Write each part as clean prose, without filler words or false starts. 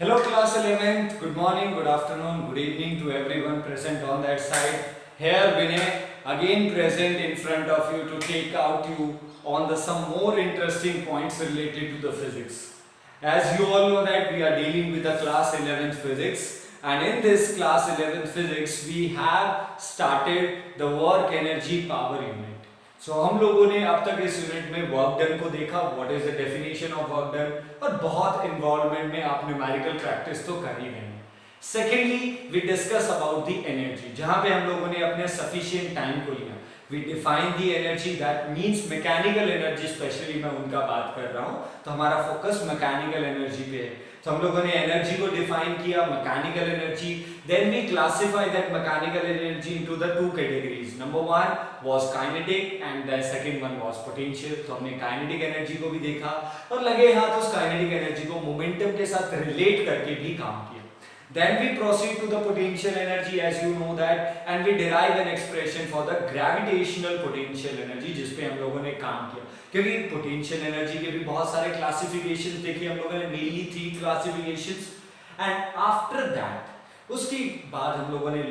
Hello class 11th, good morning, good afternoon, good evening to everyone present on that side. Here Vinay again present in front of you to take out you on the some more interesting points related to the physics. As you all know that we are dealing with the class 11th physics, and in this class 11th physics we have started the work energy power unit. सो हम लोगों ने अब तक इस unit में work done को देखा, what is the definition of work done, और बहुत इन्वॉल्वमेंट में आप न्यूमेरिकल प्रैक्टिस तो कर ही गए हैं. Secondly we discuss about the energy, जहां पे हम लोगों ने अपने सफिशिएंट टाइम को लिया. We define the energy, that means mechanical energy, specially मैं उनका बात कर रहा हूं, तो हमारा फोकस मैकेनिकल एनर्जी पे है. तो हम लोगों ने एनर्जी को डिफाइन किया, mechanical energy. Then we classify that mechanical energy into the two categories. Number one was kinetic and the second one was potential. तो हमने काइनेटिक एनर्जी को भी देखा और लगे हाथ उस काइनेटिक एनर्जी को मोमेंटम के साथ रिलेट करके भी काम किया. Then we proceed to the potential energy, as you know that, and we derive an expression for the gravitational potential energy, जिस पे हम लोगों ने काम किया. क्योंकि potential energy के भी बहुत सारे classifications देखे हम लोगों ने, mainly 3 classifications, and after that उसके बाद हम लोगों ने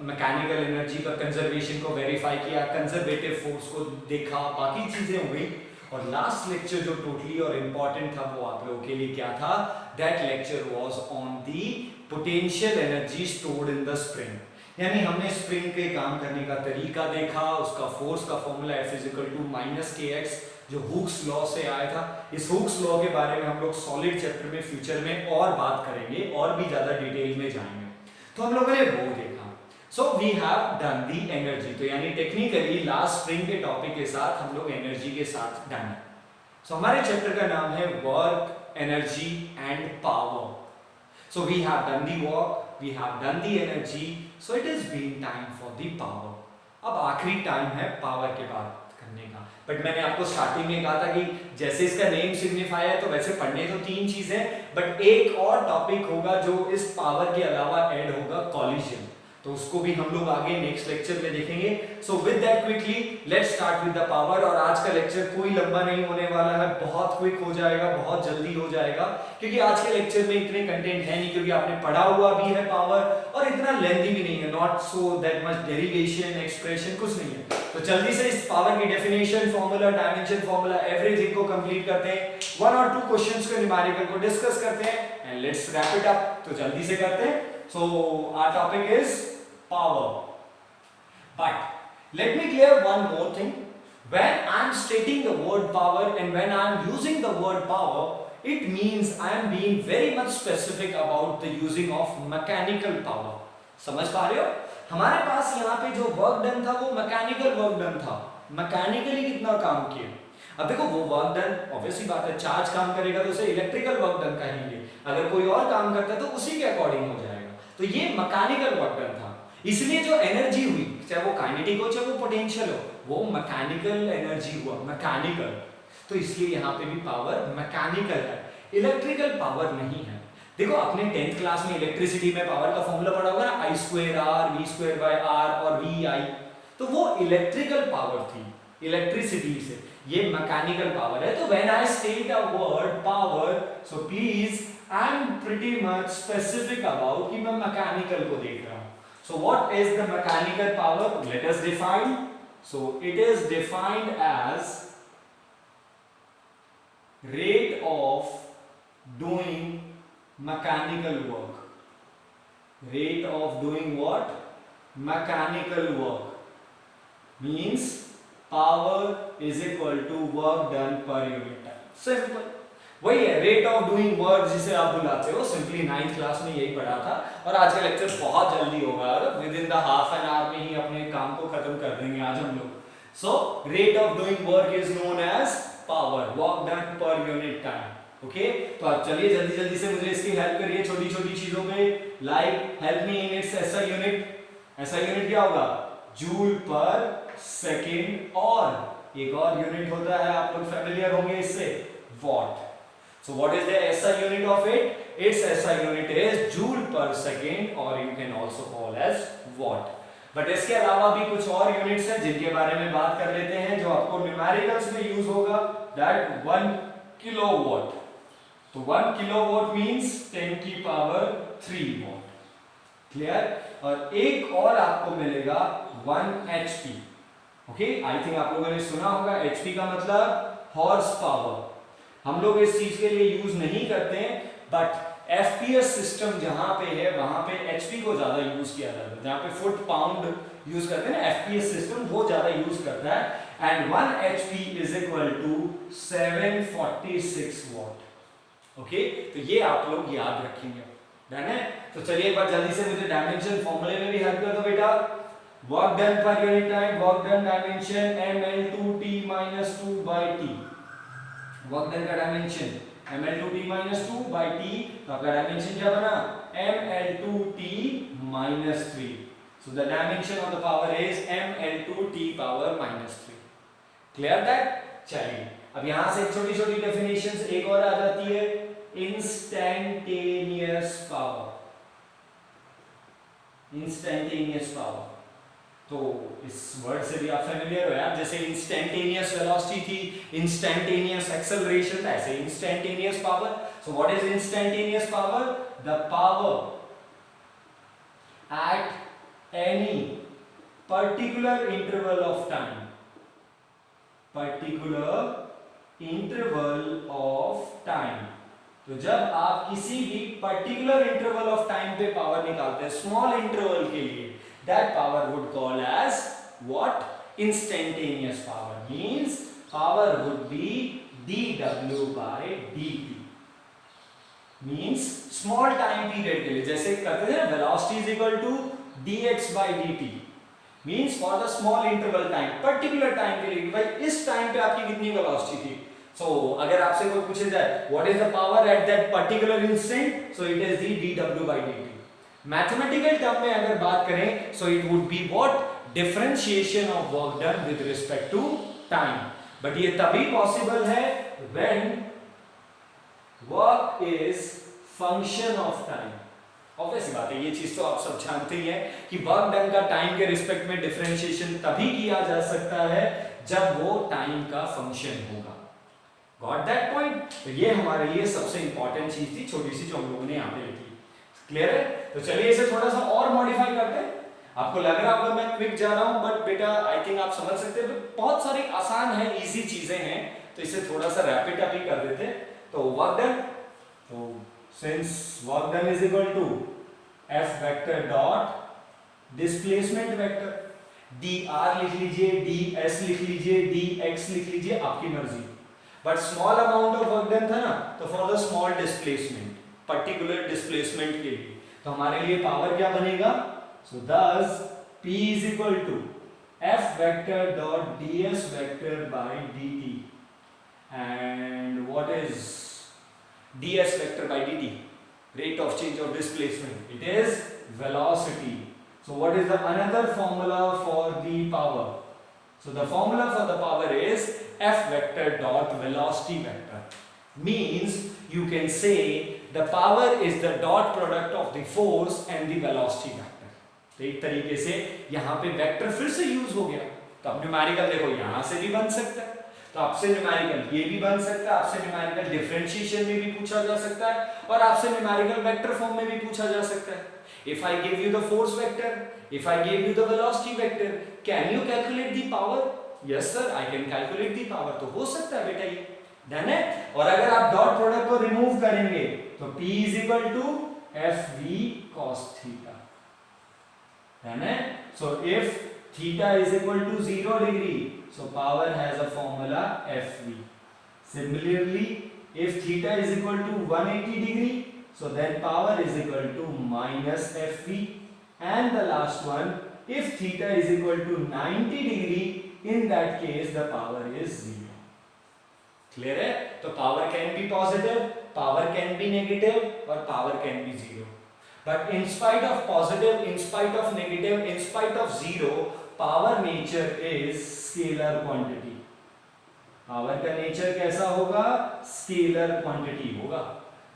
मैकेनिकल एनर्जी का कंजर्वेशन को वेरीफाई किया, कंजर्वेटिव फोर्स को देखा, बाकी चीजें हो गई. और लास्ट लेक्चर जो टोटली और इम्पोर्टेंट था वो आप लोगों के लिए क्या था, that lecture was on the potential energy stored in the spring. यानी हमने स्प्रिंग के काम करने का तरीका देखा, उसका फोर्स का फॉर्मूला F = -kx जो हुक्स लॉ से आया था. इस हुक्स लॉ के बारे में हम लोग सॉलिड चैप्टर में फ्यूचर में और बात करेंगे और भी ज्यादा डिटेल में जाएंगे. तो हम लोगों ने वो देखा. So we have done the energy. तो यानी टेक्निकली लास्ट स्प्रिंग के टॉपिक के साथ हम लोग एनर्जी के साथ डन है. सो हमारे चैप्टर का नाम है work, energy and power. So we have done the work, we have done the energy, so it is been time for the power. अब आखिरी टाइम है पावर के बात करने का. बट मैंने आपको स्टार्टिंग में कहा था कि जैसे इसका नेम सिग्निफाई है, तो वैसे पढ़ने तो 3 चीजें, बट एक और टॉपिक होगा जो इस पावर के अलावा ऐड होगा, कॉलिजन. तो उसको भी हम लोग आगे नेक्स्ट लेक्चर में देखेंगे. So with that quickly let's start with the power. और आज का लेक्चर कोई लंबा नहीं होने वाला है, बहुत क्विक हो जाएगा, बहुत जल्दी हो जाएगा, क्योंकि आज के लेक्चर में इतने कंटेंट है नहीं, क्योंकि आपने पढ़ा हुआ भी है पावर, और इतना लेंथी भी नहीं है, not so that much derivation expression कुछ नहीं है. तो जल्दी से इस पावर की definition, formula, dimension formula, everything को कंप्लीट करते हैं. 1 और 2 क्वेश्चंस को न्यूमेरिकल को डिस्कस करते हैं and let's wrap it up. तो जल्दी से करते हैं. So our topic is power. But let me clear one more thing. When I am stating the word power and when I am using the word power, it means I am being very much specific about the using of mechanical power. समझ पा रहे हो? हमारे पास यहाँ पे जो work done था वो मैकेनिकल वर्क डन था. मैकेनिकली कितना काम किया. अब देखो वो वर्क डन, ऑब्वियसली बात है, चार्ज काम करेगा तो उसे इलेक्ट्रिकल वर्क डन कहेंगे. अगर कोई और काम करता है तो उसी के अकॉर्डिंग हो जाएगा. तो ये मैकेनिकल वर्क डन था. इसलिए जो एनर्जी हुई, चाहे वो काइनेटिक हो चाहे वो पोटेंशियल हो, वो मैकेनिकल एनर्जी हुआ, मैकेनिकल. तो इसलिए यहाँ पे भी पावर मैकेनिकल है, इलेक्ट्रिकल पावर नहीं है. देखो आपने 10th क्लास में इलेक्ट्रिसिटी में पावर का फॉर्मूला पढ़ा होगा ना, I2R V2/R और VI. तो वो इलेक्ट्रिकल पावर थी, इलेक्ट्रिसिटी से. ये मैकेनिकल पावर है. तो when I state a word power, so please I am pretty much specific about कि मैं मैकेनिकल को देख रहा हूं. So what is the mechanical power? Let us define. So it is defined as rate of doing mechanical work. Rate of doing what? Mechanical work. Means power is equal to work done per unit time. Simple. वही है rate of doing work जिसे आप बुलाते हो. Simply 9th class में यही पढ़ा था. और आज का लेक्चर बहुत जल्दी होगा, with in the half an hour में ही अपने काम को खत्म कर देंगे आज हम लोग. So rate of doing work is known as power, work done per unit time. Okay, तो आप चलिए जल्दी जल्दी से मुझे इसकी हेल्प करिए छोटी छोटी चीजों पे. Like help me in its SI unit. SI unit क्या होगा? जूल पर सेकेंड. और एक और यूनिट होता है, आप लोग फेमिलियर होंगे इससे, what. So what is the SI unit of it? Its SI unit is joule per second, or you can also call as watt. But इसके अलावा भी कुछ और यूनिट्स हैं जिनके बारे में बात कर लेते हैं, जो आपको न्यूमेरिकल्स में यूज होगा. That 1 kilowatt. तो 1 किलोवाट मींस 10 की पावर 3 वॉट। क्लियर? और एक और आपको मिलेगा 1 एचपी। ओके, आई थिंक आप लोगों ने सुना होगा एचपी का मतलब हॉर्स पावर। हम लोग इस चीज के लिए यूज नहीं करते हैं, बट एफपीएस सिस्टम जहां पे है वहां पे एचपी को ज्यादा यूज किया जाता है। जहां पे फुट पाउंड यूज करते हैं ना, एफपीएस सिस्टम वो ज्यादा यूज करता है। And 1 HP is equal to 746 watt. Okay, तो ये आप लोग याद रखेंगे। डन है? तो चलिए एक बार जल्दी से मुझे डायमेंशन फॉर्मूले में भी हेल्प कर दो बेटा। Work done per unit time, work done dimension ml2t - 2 by t। Work done का डायमेंशन ml2t - 2 by t, तो आपका डायमेंशन क्या बना? ml2t - 3। so the dimension of the power is ml2t power -3। Clear that? चलिए अब यहां से छोटी छोटी डेफिनेशंस एक और आ जाती है। इंस्टैंटेनियस पावर, इंस्टैंटेनियस पावर, तो इस वर्ड से भी आप फेमिलियर हो यार। जैसे इंस्टैंटेनियस वेलोसिटी थी, इंस्टैंटेनियस एक्सेलरेशन था, ऐसे instantaneous power. So what is instantaneous power? The power at any particular interval of time, particular interval of time. तो जब आप किसी भी पर्टिकुलर इंटरवल ऑफ टाइम पे पावर निकालते हैं, स्मॉल इंटरवल के लिए, that power would call as what? Instantaneous power, means power would be dw by dt, means small time period के लिए जैसे करते थे ना, velocity is equal to dx by dt, means for the small interval time, particular time के लिए भाई इस टाइम पे आपकी कितनी velocity थी। so अगर आपसे कोई पूछे जाए what is the power at that particular instant, so it is the dw by dt। Mathematical term में अगर बात करें, so it would be what? Differentiation of work done with respect to time. But ये तभी possible है when work is function of time. Obvious बात है, ये चीज तो आप सब जानते ही हैं कि वर्क डन का टाइम के रिस्पेक्ट में डिफरेंशिएशन तभी किया जा सकता है जब वो टाइम का फंक्शन होगा। Got that point? तो ये हमारे लिए सबसे इंपॉर्टेंट चीज थी, छोटी सी, जो हम लोगों ने यहाँ पे लिखी। क्लियर है? तो चलिए इसे थोड़ा सा और मॉडिफाई करते हैं। आपको लग रहा होगा मैं क्विक जा रहा हूं, बट बेटा आई थिंक आप समझ सकते हैं, बहुत सारी आसान है, इजी चीजें हैं, तो इसे थोड़ा सा रैपिड अप ही कर देते हैं। तो वर्क डन, तो since work done is equal to F vector dot displacement vector, dr लिख लीजिए, ds लिख लीजिए, dx लिख लीजिए, आपकी मर्जी। But small amount of work done था ना, तो for the small displacement, particular displacement के लिए, तो हमारे लिए पावर क्या बनेगा? सो thus P is equal to F vector dot ds vector by dt, and what is ds vector by dt? Rate of change of displacement. It is velocity. So what is the another formula for the power? So the formula for the power is F vector dot velocity vector. Means you can say the power is the dot product of the force and the velocity vector। तो एक तरीके से यहाँ पे vector फिर से use हो गया। तो अब न्यूमेरिकल देखो यहाँ से भी बन सकता है, तो आपसे न्यूमेरिकल ये भी बन सकता है, आपसे न्यूमेरिकल डिफरेंशिएशन में भी पूछा जा सकता है, और आपसे न्यूमेरिकल वेक्टर फॉर्म में भी पूछा जा सकता है। If I give you the force vector, if I give you the velocity vector, can you calculate the power? Yes sir, I can calculate the power। तो हो सकता है बेटा ये, डन है। और अगर आप डॉट प्रोडक्ट को रिमूव करेंगे तो P is equal to FV cos theta, done है। So if theta is equal to 0 degree, so power has a formula FV। Similarly, if theta is equal to 180 degree, so then power is equal to minus FV। And the last one, if theta is equal to 90 degree, in that case the power is 0। Clear है? तो power can be positive, power can be negative, और power can be zero. But in spite of positive, in spite of negative, in spite of zero, power nature is scalar quantity. Power का nature कैसा होगा? Scalar quantity होगा,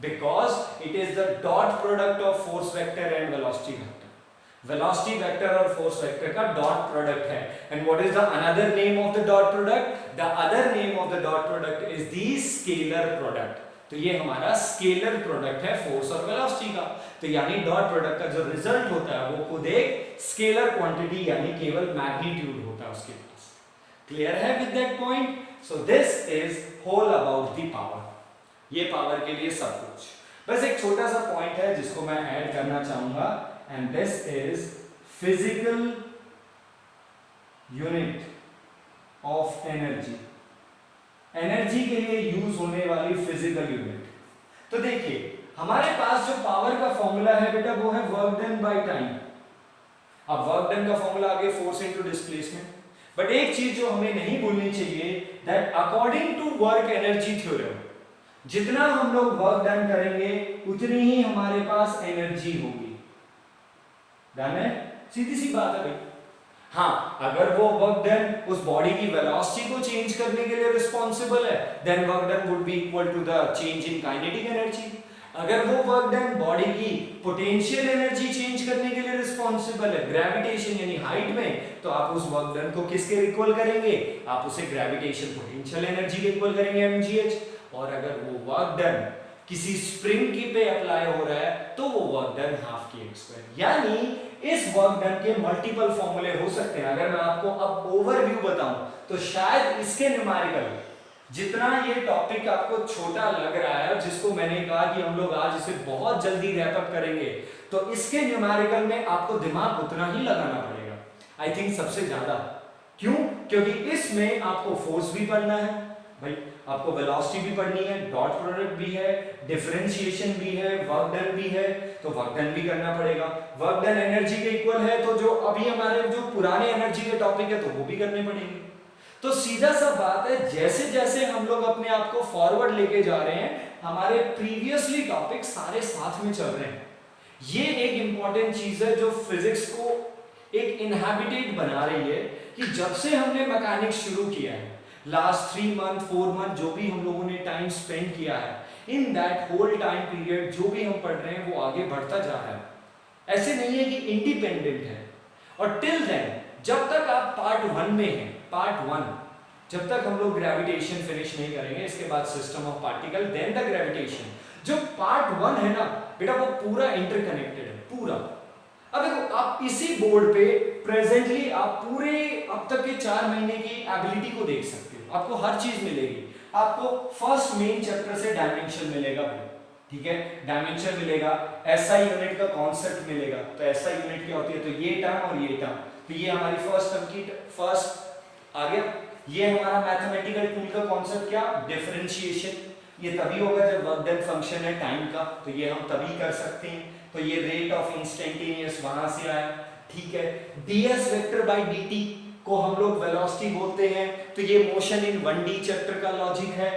because it is the dot product of force vector and velocity vector. Velocity vector और force vector का dot product है। And what is the another name of the dot product? The other name of the dot product is the scalar product. तो ये हमारा scalar product है force और velocity का। तो यानी डॉट प्रोडक्ट का जो रिजल्ट होता है वो खुद एक स्केलर क्वांटिटी यानी केवल मैग्नीट्यूड होता है उसके पास। क्लियर है with that point? So this is whole about the power. ये पावर के लिए सब कुछ। बस एक छोटा सा पॉइंट है जिसको मैं ऐड करना चाहूंगा, and this is physical unit of energy. Energy के लिए यूज होने वाली फिजिकल यूनिट। तो देखिए हमारे पास जो पावर का फॉर्मूला है बेटा वो है वर्क डन बाय टाइम। अब वर्क डन का फॉर्मूला आगे फोर्स इनटू डिस्प्लेसमेंट। बट एक चीज जो हमें नहीं भूलनी चाहिए, that according to work energy theorem, जितना हम लोग वर्क डन करेंगे उतनी ही हमारे पास एनर्जी होगी। डन है? सीधी सी बात है भाई। हाँ, अगर वो वर्क डन उस बॉडी की वेलोसिटी को चेंज करने के लिए रिस्पॉन्सिबल है, then work done would be equal to the change in kinetic energy. अगर वो वर्क डन बॉडी की पोटेंशियल एनर्जी चेंज करने के लिए रिस्पॉन्सिबल है, ग्रेविटेशन यानी हाइट में, तो आप उस वर्क डन को किसके इक्वल करेंगे? आप उसे ग्रेविटेशन पोटेंशियल एनर्जी के इक्वल करेंगे, mgh। और अगर वो वर्क डन किसी स्प्रिंग की पे अप्लाई हो रहा है तो वो वर्क डन हाफ की एक्स स्क्वायर। यानी इस वर्क डन के मल्टीपल फॉर्मूले हो सकते हैं। अगर मैं आपको अब ओवरव्यू बताऊं तो शायद इसके न्यूमेरिकल, जितना ये टॉपिक आपको छोटा लग रहा है, जिसको मैंने कहा कि हम लोग आज इसे बहुत जल्दी रैप अप करेंगे, तो इसके न्यूमेरिकल में आपको दिमाग उतना ही लगाना पड़ेगा, आई थिंक सबसे ज्यादा। क्यों? क्योंकि इसमें आपको फोर्स भी पढ़ना है भाई, आपको वेलोसिटी भी पढ़नी है, डॉट प्रोडक्ट भी है, डिफरेंशिएशन भी है, वर्क डन भी है, तो वर्क डन भी करना पड़ेगा। वर्क डन एनर्जी के इक्वल है, तो जो अभी हमारे जो पुराने एनर्जी के टॉपिक है तो वो भी करने पड़ेंगे। तो सीधा सा बात है, जैसे जैसे हम लोग अपने आप को फॉरवर्ड लेके जा रहे हैं, हमारे प्रीवियसली टॉपिक सारे साथ में चल रहे हैं। ये एक इंपॉर्टेंट चीज है जो फिजिक्स को एक इनहैबिटेट बना रही है, कि जब से हमने मैकेनिक्स शुरू किया है, लास्ट 3 मंथ 4 मंथ जो भी हम लोगों ने टाइम स्पेंड किया है, in that whole time period जो भी हम पढ़ रहे हैं वो आगे बढ़ता जा रहा है। ऐसे नहीं है कि इंडिपेंडेंट है। और टिल देन, जब तक आप पार्ट 1 में हैं, पार्ट 1, जब तक हम लोग ग्रेविटेशन फिनिश नहीं करेंगे, इसके बाद system of particle, then the gravitation, जो पार्ट 1 है ना बेटा, वो पूरा इंटरकनेक्टेड है, पूरा। अब देखो, आप इसी बोर्ड पे प्रेजेंटली आप पूरे अब तक के 4 महीने की एबिलिटी को देख सकते हो। आपको हर चीज मिलेगी। आपको फर्स्ट मेन चैप्टर से डायमेंशन मिलेगा भाई, ठीक है, डायमेंशन मिलेगा, एसआई यूनिट का कॉन्सेप्ट मिलेगा। तो एसआई यूनिट क्या होती है? तो ये टर्म और ये टर्म, तो ये हमारी फर्स्ट टर्म की फर्स्ट आ गया। ये हमारा मैथमेटिकल टूल का कॉन्सेप्ट क्या? डिफरेंशिएशन। ये तभी होगा जब वर्क डन फंक्शन है टाइम का, तो ये हम तभी कर सकते हैं। तो ये रेट ऑफ इंस्टेंटेनियस वहां से आया, ठीक है। ds वेक्टर बाय dt को हम लोग वेलोसिटी बोलते हैं, तो ये मोशन इन 1D चैप्टर का लॉजिक है।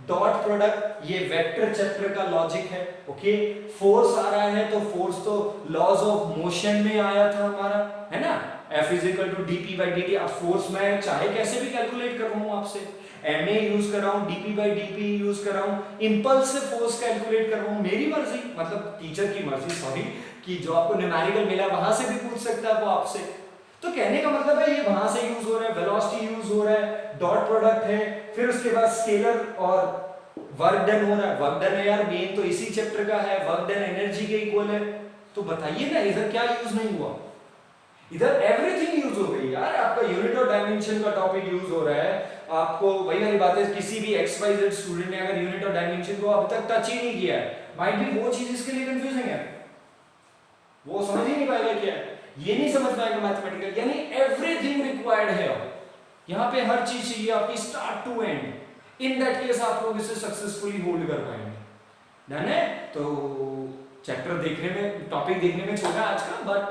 डॉट प्रोडक्ट ये वेक्टर चैप्टर का लॉजिक है, ओके। फोर्स आ रहा है तो फोर्स तो लॉज ऑफ मोशन में आया था हमारा, है ना, F = dp by dt। अब फोर्स मैं चाहे कैसे भी कैलकुलेट कर रहा हूं, आपसे ma यूज कर रहा हूं, dp by dp यूज कर रहा हूं, इंपल्स से फोर्स कैलकुलेट कर रहा हूं, मेरी मर्जी, मतलब टीचर की मर्जी, सॉरी, कि जो आपको न्यूमेरिकल मिला वहां से भी पूछ सकता है वो आपसे। तो कहने का मतलब है ये वहां से यूज हो रहा है, वेलोसिटी यूज हो रहा है, डॉट प्रोडक्ट है, फिर उसके बाद स्केलर और वर्क डन हो रहा है। वर्क डन है यार मेन तो इसी चैप्टर का है, वर्क डन एनर्जी के इक्वल है। तो बताइए ना, इधर क्या यूज नहीं हुआ? इधर एवरीथिंग यूज हो गई यार। आपका यूनिट और डायमेंशन का टॉपिक यूज हो रहा है। आपको वही वाली बात है, किसी भी XYZ स्टूडेंट ने अगर यूनिट और डायमेंशन को अब तक टच ही नहीं किया है, माइट बी वो चीज इसके लिए कंफ्यूजिंग है, वो समझ ही नहीं पाएगा क्या है, ये नहीं समझ पाएगा मैथमेटिकल। यानी एवरीथिंग रिक्वायर्ड है, यहाँ पे हर चीज चाहिए आपकी start to end. In that case आप लोग इसे सक्सेसफुली होल्ड कर पाएंगे। डन है? तो चैप्टर देखने में, टॉपिक देखने में छोटा आज का, बट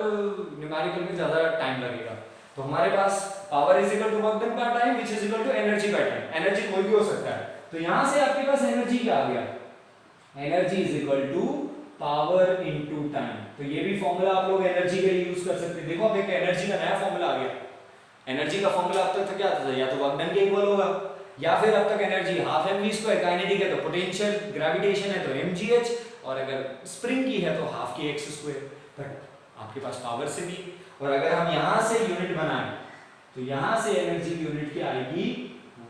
न्यूमेरिकल में ज्यादा टाइम लगेगा। तो हमारे पास power is equal to work done by time which is equal to energy by time. Energy कोई भी हो सकता है, तो यहां से आपके पास एनर्जी क्या आ गया? Energy is equal to power into time. तो ये भी फॉर्मूला आप लोग एनर्जी के लिए यूज कर सकते हैं। देखो अब एक एनर्जी का नया फॉर्मूला आ गया। एनर्जी का फॉर्मूला अब तक क्या था? या तो वर्क डन के इक्वल होगा, या फिर अब तक एनर्जी हाफ mv², काइनेटिक है तो पोटेंशियल, ग्रेविटेशन है तो mgh, और अगर स्प्रिंग की है तो हाफ की x²। बट आपके पास पावर से भी, और अगर हम यहां से यूनिट बनाएं तो यहां से एनर्जी की यूनिट क्या आएगी?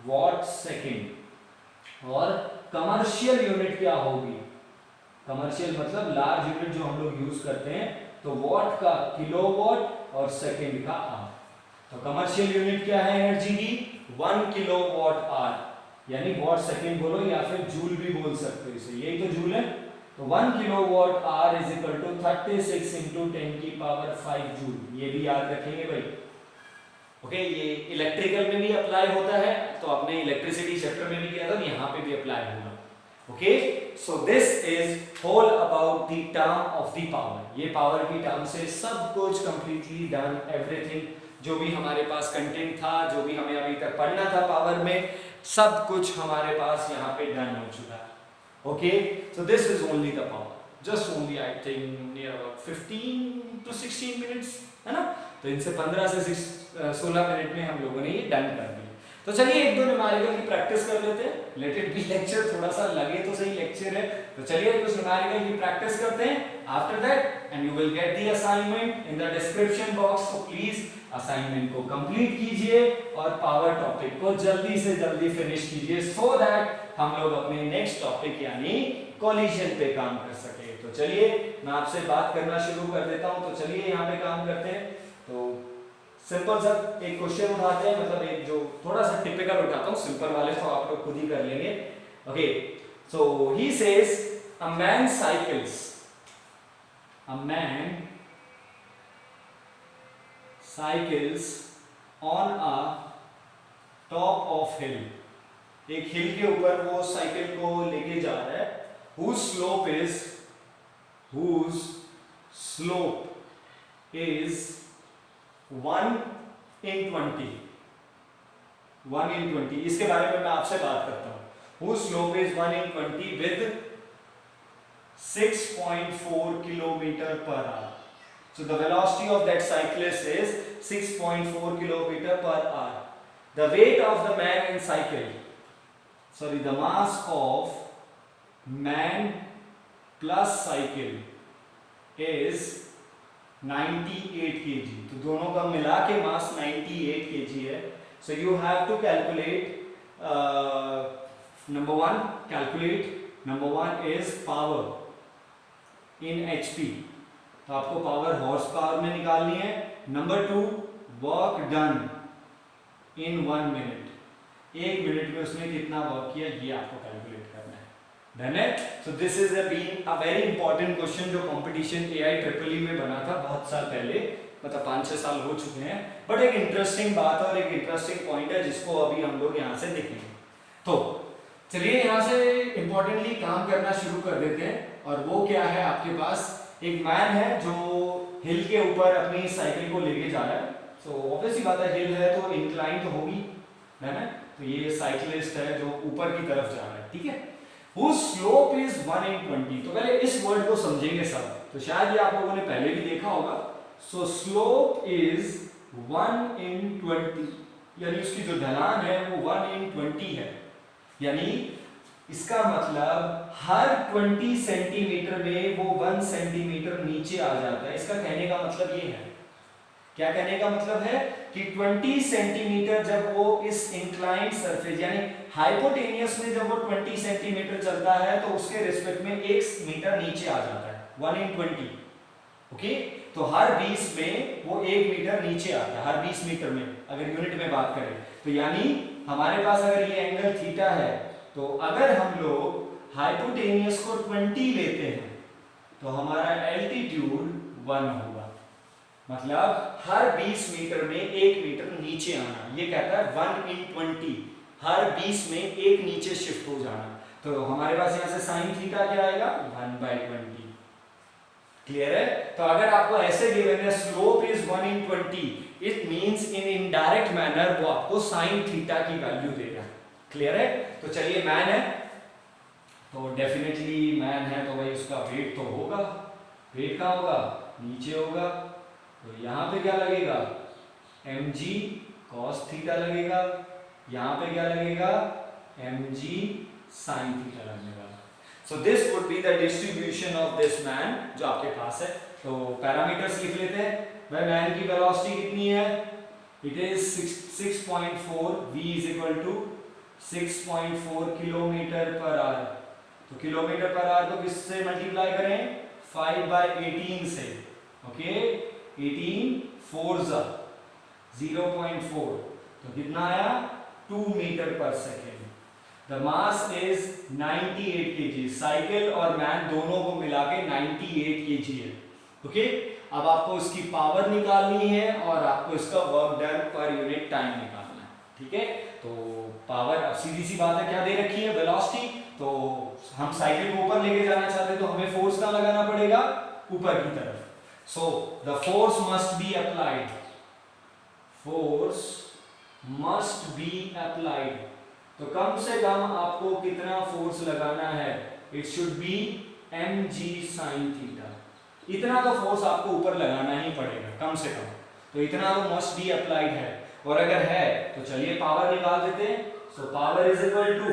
वॉट सेकेंड, और कमर्शियल यूनिट क्या होगी? कमर्शियल मतलब लार्ज यूनिट जो हम लोग यूज करते हैं, तो वॉट का किलोवाट और सेकंड का आवर। तो कमर्शियल यूनिट क्या है एनर्जी की? 1 किलोवाट आवर, यानी वॉट सेकंड बोलो या फिर जूल भी बोल सकते हो इसे, यही तो जूल है। तो 1 kilowatt hour is equal to 36 into 10 की पावर 5 जूल। ये भी याद रखेंगे भाई। ओके, ये इलेक्ट्रिकल में भी अप्लाई होता है, तो आपने इलेक्ट्रिसिटी चैप्टर में भी किया था, यहाँ पे भी अप्लाई होगा। Okay, so this is whole about the term of the power. ये पावर की टर्म से सब कुछ कंप्लीटली डन, एवरीथिंग जो भी हमारे पास कंटेंट था, जो भी हमें अभी तक पढ़ना था पावर में, सब कुछ हमारे पास यहाँ पे डन हो चुका है। Okay, so this is only the power, just only I think near about 15 to 16 minutes, है ना। तो इनसे 15 से 16 मिनट में हम लोगों ने ये डन कर दिया। तो चलिए एक दो न्यूमेरिकल की प्रैक्टिस कर लेते हैं। लेट इट बी लेक्चर, थोड़ा सा लगे तो सही लेक्चर है। तो चलिए कुछ न्यूमेरिकल की प्रैक्टिस करते हैं। After that and you will get the assignment in the description box. तो प्लीज असाइनमेंट को कंप्लीट कीजिए और पावर टॉपिक को जल्दी से जल्दी फिनिश कीजिए, सो दैट हम लोग अपने नेक्स्ट टॉपिक यानी कोलिजन पे काम कर सके। तो चलिए मैं आपसे बात करना शुरू कर देता हूं। तो चलिए यहाँ पे काम करते हैं। तो सिंपल सा एक क्वेश्चन उठाते हैं, मतलब एक जो थोड़ा सा टिपिकल उठाता हूँ, सिंपल वाले तो आप लोग खुद ही कर लेंगे। Okay, so he says a man cycles, a man cycles on a top of hill. एक हिल के ऊपर वो साइकिल को लेके जा रहा है। whose slope is 1 in 20, 1 in 20। इसके बारे में मैं आपसे बात करता हूँ। whose slope is 1 in 20 with 6.4 kilometer per hour। So the velocity of that cyclist is 6.4 kilometer per hour। The weight of the man and cycle, sorry, the mass of man plus cycle is 98 kg। तो दोनों का मिला के मास 98 kg है। So you have to calculate number one is power in HP। तो आपको power horse power में निकालनी है। Number 2 work done in 1 minute. 1 minute में उसने कितना वर्क किया ये आपको कैलकुलेट करना है। Done it? So this is been a very important question जो कंपटीशन AI में बना था बहुत साल पहले, मतलब 5-6 साल हो चुके हैं। बट एक इंटरेस्टिंग बात और एक इंटरेस्टिंग पॉइंट है जिसको अभी हम लोग यहाँ से देखेंगे। तो चलिए यहाँ से इंपॉर्टेंटली काम करना शुरू कर देते हैं। और वो क्या है, आपके पास एक मैन है जो हिल के ऊपर अपनी साइकिल को लेके जा रहा है। सो ऑब्वियसली बात है, हिल है तो इंक्लाइन तो होगी, है ना। तो ये साइकिलिस्ट है जो ऊपर की तरफ जा रहा है, ठीक है। whose slope is 1 in 20। तो पहले इस वर्ड को समझेंगे सब। तो शायद ये आप लोगों ने पहले भी देखा होगा। सो स्लोप इज 1 in 20, यानी उसकी जो ढलान है वो 1 in 20 है। यानी इसका मतलब हर 20 सेंटीमीटर में वो 1 सेंटीमीटर नीचे आ जाता है। इसका कहने का मतलब ये है, क्या कहने का मतलब है कि 20 सेंटीमीटर जब वो इस इंक्लाइंड सरफेस यानी हाइपोटेनियस में जब वो 20 सेंटीमीटर चलता है तो उसके रिस्पेक्ट में 1 मीटर नीचे आ जाता है, 1 in 20। ओके, तो हर 20 में वो 1 मीटर नीचे आता है, हर 20 मीटर में अगर यूनिट में बात करें तो। यानी हमारे पास अगर ये एंगल थीटा है, तो अगर हम लोग हाइपोटेनियस को 20 लेते हैं तो हमारा एल्टीट्यूड 1 होगा। मतलब हर 20 मीटर में 1 मीटर नीचे आना। ये कहता है 1 in 20, हर 20 में 1 नीचे शिफ्ट हो जाना। तो हमारे पास यहाँ से साइन थीटा क्या आएगा, 1/20। क्लियर है। तो अगर आपको ऐसे गिवन है slope is 1 in 20, it means in indirect manner वो आपको साइन थीटा की वैल्यू देगा। क्लियर है। तो चलिए मैन है तो डेफिनेटली मैन है तो भाई उसका वेट तो होगा। वेट कहाँ होगा, नीचे होगा। तो यहाँ पे क्या लगेगा, mg cos थीटा लगेगा। यहाँ पे क्या लगेगा, mg sin थीटा लगने वाला। So this would be the distribution of this man जो आपके पास है। तो पैरामीटर्स लिख लेते हैं। भाई मैन की वेलोसिटी कितनी है, it is 6.4, v is equal to 6.4 kilometre per hour. तो किलोमीटर पर आवर को किससे मल्टीप्लाई करें? 5/18 से। ओके, 18 4 0.4, तो कितना आया? 2 मीटर पर second. The mass is 98 kg। Cycle और मैन दोनों को मिला के 98 kg है। ओके, अब आपको इसकी पावर निकालनी है और आपको इसका work done per unit time निकालना है। ठीक है, तो पावर, अब सीधी सी बात है, क्या दे रखी है? वेलोसिटी। तो हम साइकिल को ऊपर लेके जाना चाहते हैं तो हमें फोर्स कहाँ लगाना पड़ेगा? ऊपर की तरफ। So the force must be applied, force must be applied. तो कम से कम आपको कितना फोर्स लगाना है? It should be mg sin theta. इतना तो फोर्स आपको ऊपर लगाना ही पड़ेगा कम से कम, तो इतना तो मस्ट बी अप्लाइड है। और अगर है तो चलिए पावर निकाल देते हैं। So power is equal to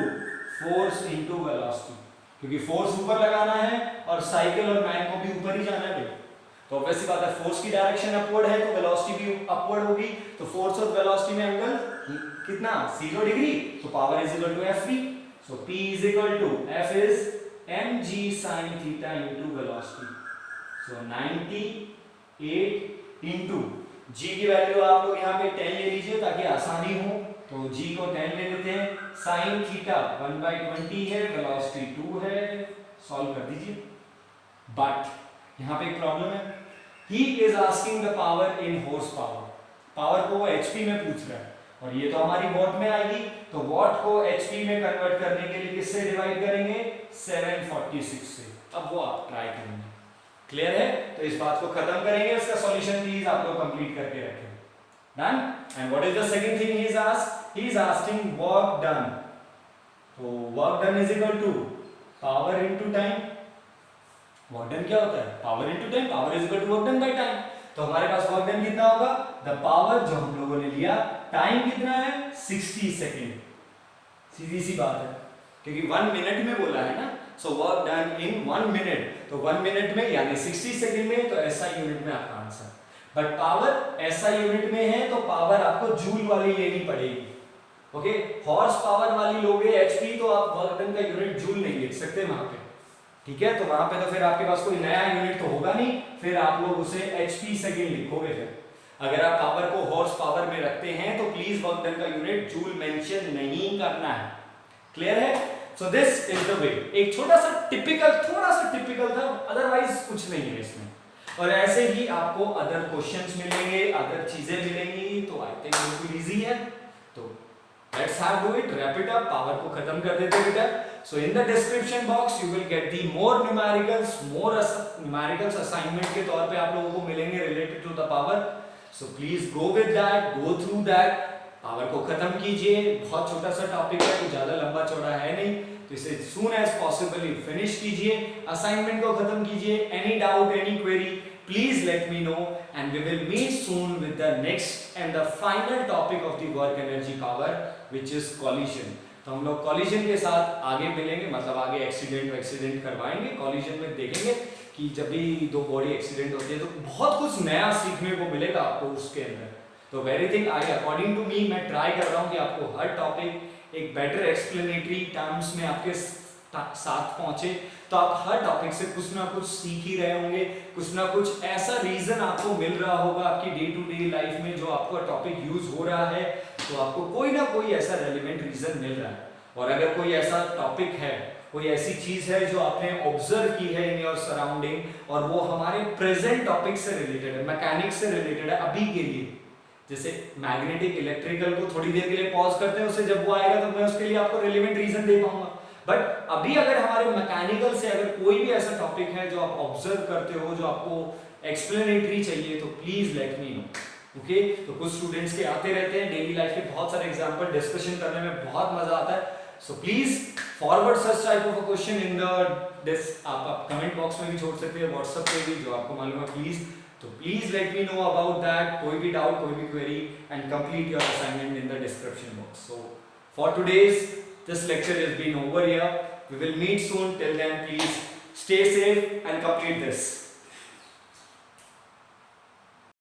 force into velocity, क्योंकि फोर्स ऊपर लगाना है और साइकिल और मैन को भी ऊपर ही जाना है। तो ऑब्वियस सी बात है, फोर्स की डायरेक्शन अपवर्ड है तो वेलोसिटी भी अपवर्ड होगी। तो फोर्स और वेलोसिटी में एंगल कितना? 0 डिग्री। तो power is equal to F V. So P is equal to F is mg sin theta into velocity. So 98 into g की वैल्यू आप लोग यहाँ पे 10 ले लीजिए ताकि आसानी हो। तो g को 10 ले लेते हैं। sin थीटा 1/20 है, वेलोसिटी 2 है। सॉल्व कर दीजिए। बट यहाँ पे एक प्रॉब्लम है, ही is asking the power in horse power. Power को वो एचपी में पूछ रहा है और ये तो हमारी वॉट में आएगी। तो वॉट को एचपी में कन्वर्ट करने के लिए किससे डिवाइड करेंगे? 746 से। अब वो आप ट्राई करेंगे। क्लियर है? तो इस बात को खत्म करेंगे। इसका सॉल्यूशन प्लीज आप लोग कंप्लीट करके रखें। Done. And what is the second thing he is asked? He is asking work done. तो work done is equal to power into time. Work done क्या होता है? Power into time. Power is equal to work done by time. तो हमारे पास work done कितना होगा? The power जो हम लोगों ने लिया, टाइम कितना है? 60 सेकेंड। सीधी सी बात है, क्योंकि 1 मिनट में बोला है ना। So work done in 1 minute, तो 1 मिनट में यानी 60 सेकेंड में, तो ऐसा यूनिट में आपका आंसर। बट पावर ऐसा यूनिट में है तो पावर आपको जूल वाली लेनी पड़ेगी। ओके, हॉर्स पावर वाली लोगे एचपी, तो आप वर्क डन का यूनिट जूल नहीं लिख सकते वहां पे। ठीक है, तो वहां पे तो फिर आपके पास कोई नया यूनिट तो होगा नहीं, फिर आप लोग उसे एचपी सेकेंड लिखोगे। फिर अगर आप पावर को हॉर्स पावर में रखते हैं तो प्लीज वर्क डन का यूनिट जूल मेंशन नहीं करना है। क्लियर है? सो दिस इज द वे। एक छोटा सा टिपिकल था, अदरवाइज कुछ नहीं है इसमें। और ऐसे ही आपको अदर क्वेश्चंस मिलेंगे, अदर चीजें मिलेंगी, तो आई थिंक बिल्कुल इजी है। तो let's have do it, wrap it up. Power को खत्म कर देते हैं बेटा। So in the description box you will get the more numericals assignment के तौर पे आप लोगों को मिलेंगे related to the power. So please go with that, go through that. Power को खत्म कीजिए। बहुत छोटा सा टॉपिक है, तो ज्यादा लंबा चौड़ा है नहीं, तो इसे सून एज पॉसिबली फिनिश कीजिए। असाइनमेंट को खत्म कीजिए। Any doubt, any query, please let me know and we will meet soon with the next and the final topic of the work energy power which is collision। तो हम लोग collision के साथ आगे मिलेंगे, मतलब आगे एक्सीडेंट करवाएंगे। collision में देखेंगे कि जब भी दो बॉडी एक्सीडेंट होती है तो बहुत कुछ नया सीखने को मिलेगा आपको उसके अंदर। तो वेरीथिंग आई अकॉर्डिंग टू मी, मैं ट्राई कर रहा हूँ कि आपको हर टॉपिक एक बेटर एक्सप्लेनेटरी टर्म्स में आपके साथ पहुंचे, तो आप हर टॉपिक से कुछ ना कुछ सीख ही रहे होंगे। कुछ ना कुछ ऐसा रीजन आपको मिल रहा होगा आपकी डे टू डे लाइफ में, जो आपका टॉपिक यूज हो रहा है, तो आपको कोई ना कोई ऐसा रेलिवेंट रीजन मिल रहा है। और अगर कोई ऐसा टॉपिक है, कोई ऐसी चीज है जो आपने ऑब्जर्व की है इन योर सराउंडिंग, और वो हमारे प्रेजेंट टॉपिक से रिलेटेड है, मैकेनिक्स से रिलेटेड है अभी के लिए, जैसे मैग्नेटिक इलेक्ट्रिकल को थोड़ी देर के लिए पॉज करते हैं, उसे जब वो आएगा तो मैं उसके लिए आपको रेलिवेंट रीजन दे पाऊंगा। बट अभी अगर हमारे मैकेनिकल से अगर कोई भी ऐसा टॉपिक है जो आप ऑब्जर्व करते हो, जो आपको एक्सप्लेनेटरी चाहिए, तो please let me know. Okay, तो कुछ स्टूडेंट्स के आते रहते हैं डेली लाइफ के बहुत सारे एग्जांपल, डिस्कशन करने में बहुत मजा आता है। So please forward such type of a question in the आप कमेंट बॉक्स में भी छोड़ सकते हैं, व्हाट्सएप पे भी, जो आपको मालूम है प्लीज। तो please let me know about that, कोई भी डाउट, कोई भी query, and complete your assignment in the description box. So for today's this lecture has been over here. We will meet soon. Till then, please stay safe and complete this.